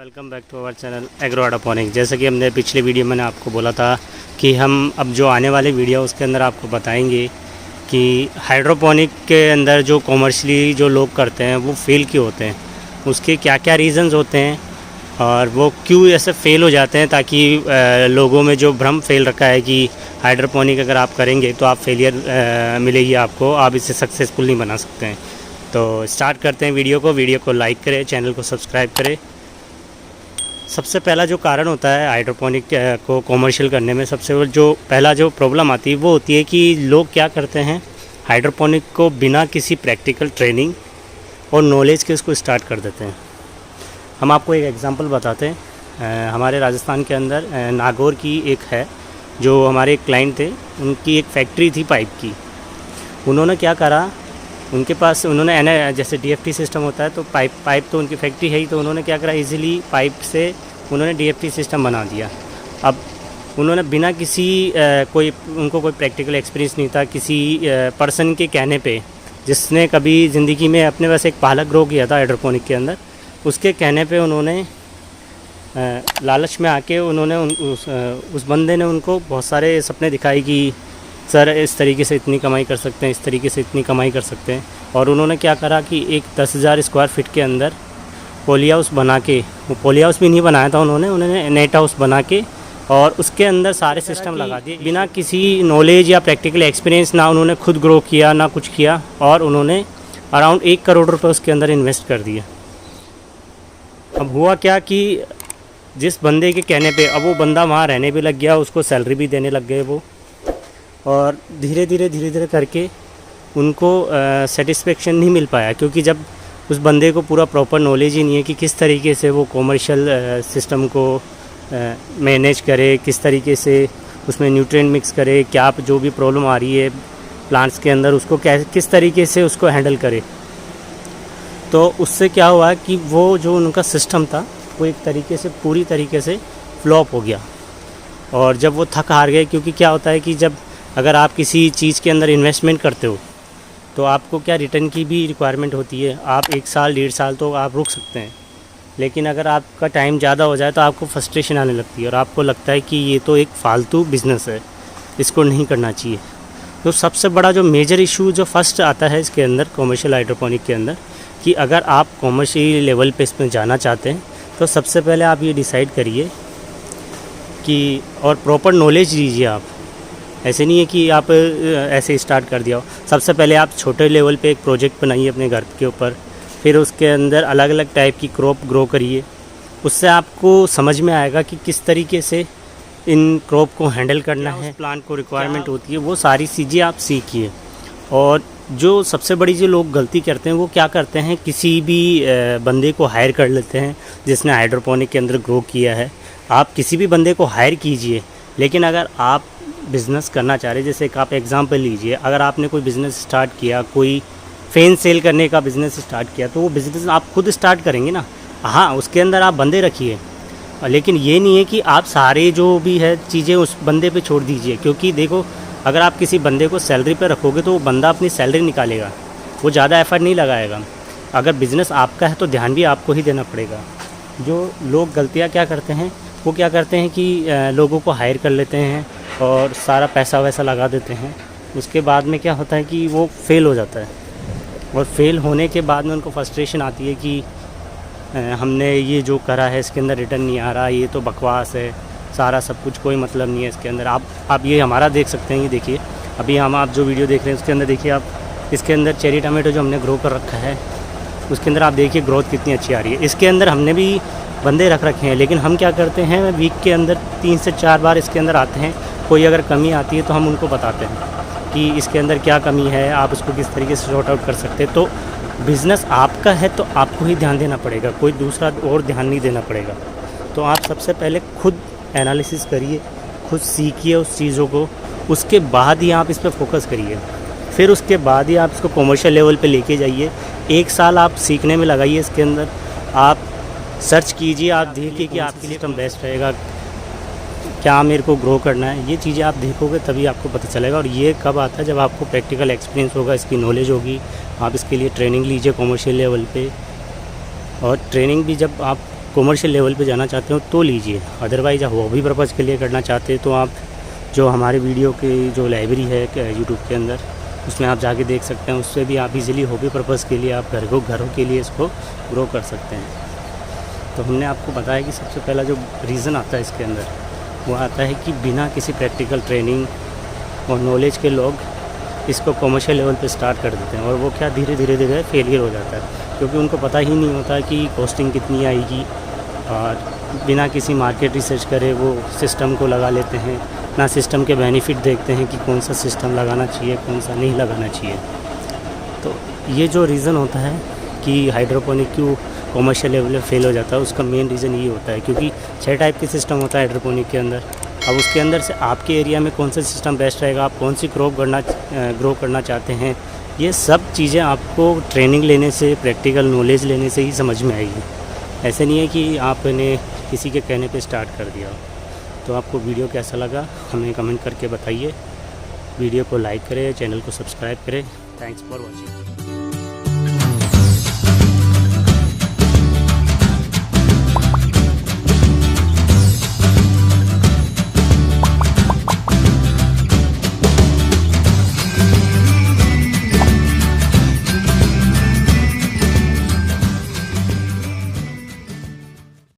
Welcome back to our channel agro hydroponic. जैसे कि हमने पिछले वीडियो में आपको बोला था कि हम अब जो आने वाले वीडियो उसके अंदर आपको बताएंगे कि हाइड्रोपोनिक के अंदर जो कॉमर्शियली जो लोग करते हैं वो फेल क्यों होते हैं, उसके क्या क्या रीज़न्स होते हैं और वो क्यों ऐसे फेल हो जाते हैं, ताकि लोगों में जो भ्रम फैल रखा है कि हाइड्रोपोनिक अगर आप करेंगे तो आप फेलियर मिलेगी आपको, आप इसे सक्सेसफुल नहीं बना सकते हैं। तो स्टार्ट करते हैं वीडियो को लाइक करें, चैनल को सब्सक्राइब करें। सबसे पहला जो कारण होता है हाइड्रोपोनिक को कॉमर्शियल करने में, सबसे जो पहला जो प्रॉब्लम आती है वो होती है कि लोग क्या करते हैं, हाइड्रोपोनिक को बिना किसी प्रैक्टिकल ट्रेनिंग और नॉलेज के इसको स्टार्ट कर देते हैं। हम आपको एक एग्जांपल बताते हैं। हमारे राजस्थान के अंदर नागौर की एक है, जो हमारे एक क्लाइंट थे, उनकी एक फैक्ट्री थी पाइप की। उन्होंने क्या करा, उनके पास उन्होंने जैसे डीएफटी सिस्टम होता है तो पाइप तो उनकी फैक्ट्री है ही, तो उन्होंने क्या करा, इजीली पाइप से उन्होंने डीएफटी सिस्टम बना दिया। अब उन्होंने बिना किसी उनको कोई प्रैक्टिकल एक्सपीरियंस नहीं था, किसी पर्सन के कहने पे, जिसने कभी ज़िंदगी में अपने वैसे एक पालक ग्रो किया था हाइड्रोपोनिक के अंदर, उसके कहने पे उन्होंने लालच में आके उन्होंने उस बंदे ने उनको बहुत सारे सपने दिखाए कि सर इस तरीके से इतनी कमाई कर सकते हैं, इस तरीके से इतनी कमाई कर सकते हैं। और उन्होंने क्या करा कि एक 10,000 स्क्वायर फीट के अंदर पॉली हाउस बना के, वो पॉली हाउस भी नहीं बनाया था उन्होंने नेट हाउस बना के और उसके अंदर सारे सिस्टम लगा दिए, बिना किसी नॉलेज या प्रैक्टिकल एक्सपीरियंस, ना उन्होंने खुद ग्रो किया ना कुछ किया, और उन्होंने अराउंड 1 करोड़ रुपये उसके अंदर इन्वेस्ट कर दिया। अब हुआ क्या कि जिस बंदे के कहने पे अब वो बंदा वहाँ रहने भी लग गया, उसको सैलरी भी देने लग गए वो, और धीरे धीरे करके उनको सेटिस्फेक्शन नहीं मिल पाया, क्योंकि जब उस बंदे को पूरा प्रॉपर नॉलेज ही नहीं है कि किस तरीके से वो कॉमर्शियल सिस्टम को मैनेज करे, किस तरीके से उसमें न्यूट्रिएंट मिक्स करे, क्या जो भी प्रॉब्लम आ रही है प्लांट्स के अंदर उसको किस तरीके से उसको हैंडल करे। तो उससे क्या हुआ कि वो जो उनका सिस्टम था वो एक तरीके से पूरी तरीके से फ्लॉप हो गया। और जब वो थक हार गए, क्योंकि क्या होता है कि जब अगर आप किसी चीज़ के अंदर इन्वेस्टमेंट करते हो तो आपको क्या रिटर्न की भी रिक्वायरमेंट होती है। आप 1 साल 1.5 साल तो आप रुक सकते हैं, लेकिन अगर आपका टाइम ज़्यादा हो जाए तो आपको फ्रस्ट्रेशन आने लगती है और आपको लगता है कि ये तो एक फ़ालतू बिज़नेस है, इसको नहीं करना चाहिए। तो सबसे बड़ा जो मेजर इशू जो फर्स्ट आता है इसके अंदर, कॉमर्शियल हाइड्रोपोनिक के अंदर, कि अगर आप कॉमर्शियल लेवल पे इसमें जाना चाहते हैं तो सबसे पहले आप ये डिसाइड करिए कि, और प्रॉपर नॉलेज लीजिए आप। ऐसे नहीं है कि आप ऐसे स्टार्ट कर दिया हो। सबसे पहले आप छोटे लेवल पे एक प्रोजेक्ट बनाइए अपने घर के ऊपर, फिर उसके अंदर अलग अलग टाइप की क्रॉप ग्रो करिए। उससे आपको समझ में आएगा कि किस तरीके से इन क्रॉप को हैंडल करना है, प्लांट को रिक्वायरमेंट होती है, वो सारी चीज़ें आप सीखिए। और जो सबसे बड़ी जो लोग गलती करते हैं वो क्या करते हैं, किसी भी बंदे को हायर कर लेते हैं जिसने हाइड्रोपोनिक के अंदर ग्रो किया है। आप किसी भी बंदे को हायर कीजिए, लेकिन अगर आप बिज़नेस करना चाह रहे हैं, जैसे एक आप एग्जांपल लीजिए, अगर आपने कोई बिज़नेस स्टार्ट किया, कोई फ़ैन सेल करने का बिज़नेस स्टार्ट किया, तो वो बिज़नेस आप खुद स्टार्ट करेंगे ना। हाँ, उसके अंदर आप बंदे रखिए, लेकिन ये नहीं है कि आप सारे जो भी है चीज़ें उस बंदे पे छोड़ दीजिए। क्योंकि देखो, अगर आप किसी बंदे को सैलरी पे रखोगे तो वो बंदा अपनी सैलरी निकालेगा, वो ज़्यादा एफर्ट नहीं लगाएगा। अगर बिज़नेस आपका है तो ध्यान भी आपको ही देना पड़ेगा। जो लोग गलतियाँ क्या करते हैं, वो क्या करते हैं कि लोगों को हायर कर लेते हैं और सारा पैसा वैसा लगा देते हैं। उसके बाद में क्या होता है कि वो फेल हो जाता है, और फेल होने के बाद में उनको फ्रस्ट्रेशन आती है कि हमने ये जो करा है इसके अंदर रिटर्न नहीं आ रहा, ये तो बकवास है, सारा सब कुछ कोई मतलब नहीं है इसके अंदर। आप ये हमारा देख सकते हैं, ये देखिए अभी आप जो वीडियो देख रहे हैं उसके अंदर देखिए आप, इसके अंदर चेरी टमाटो जो हमने ग्रो कर रखा है उसके अंदर आप देखिए ग्रोथ कितनी अच्छी आ रही है। इसके अंदर हमने भी बंदे रख रखे हैं, लेकिन हम क्या करते हैं, वीक के अंदर 3 से 4 बार इसके अंदर आते हैं। कोई अगर कमी आती है तो हम उनको बताते हैं कि इसके अंदर क्या कमी है, आप उसको किस तरीके से सॉर्ट आउट कर सकते हैं। तो बिज़नेस आपका है तो आपको ही ध्यान देना पड़ेगा, कोई दूसरा और ध्यान नहीं देना पड़ेगा। तो आप सबसे पहले खुद एनालिसिस करिए, खुद सीखिए उस चीज़ों को, उसके बाद ही आप इस पर फोकस करिए। फिर उसके बाद ही आप इसको कॉमर्शियल लेवल पे लेके जाइए। 1 साल आप सीखने में लगाइए, इसके अंदर आप सर्च कीजिए, आप देखिए कि आपके लिए सिस्टम बेस्ट रहेगा, क्या मेरे को ग्रो करना है। ये चीज़ें आप देखोगे तभी आपको पता चलेगा। और ये कब आता है, जब आपको प्रैक्टिकल एक्सपीरियंस होगा, इसकी नॉलेज होगी, आप इसके लिए ट्रेनिंग लीजिए कॉमर्शियल लेवल पे। और ट्रेनिंग भी जब आप कॉमर्शियल लेवल पे जाना चाहते हो तो लीजिए, अदरवाइज़ आप हॉबी पर्पज़ के लिए करना चाहते हैं तो आप जो हमारे वीडियो की जो लाइब्रेरी है यूट्यूब के अंदर, उसमें आप जाके देख सकते हैं। उससे भी आप इजीली हॉबी पर्पज़ के लिए आप घरों के लिए इसको ग्रो कर सकते हैं। तो हमने आपको बताया कि सबसे पहला जो रीज़न आता है इसके अंदर वो आता है कि बिना किसी प्रैक्टिकल ट्रेनिंग और नॉलेज के लोग इसको कॉमर्शियल लेवल पे स्टार्ट कर देते हैं, और वो क्या धीरे धीरे फेलियर हो जाता है, क्योंकि उनको पता ही नहीं होता कि कॉस्टिंग कितनी आएगी, और बिना किसी मार्केट रिसर्च करे वो सिस्टम को लगा लेते हैं, ना सिस्टम के बेनिफिट देखते हैं कि कौन सा सिस्टम लगाना चाहिए कौन सा नहीं लगाना चाहिए। तो ये जो रीज़न होता है कि हाइड्रोपोनिक क्यों कॉमर्शियल लेवल पे फेल हो जाता है, उसका मेन रीज़न ये होता है क्योंकि 6 टाइप के सिस्टम होता है हाइड्रोपोनिक के अंदर। अब उसके अंदर से आपके एरिया में कौन सा सिस्टम बेस्ट रहेगा, आप कौन सी क्रॉप ग्रो करना चाहते हैं, ये सब चीज़ें आपको ट्रेनिंग लेने से, प्रैक्टिकल नॉलेज लेने से ही समझ में आएगी। ऐसे नहीं है कि आपने किसी के कहने पे स्टार्ट कर दिया। तो आपको वीडियो कैसा लगा हमें कमेंट करके बताइए, वीडियो को लाइक करें, चैनल को सब्सक्राइब करें। Thanks for watching.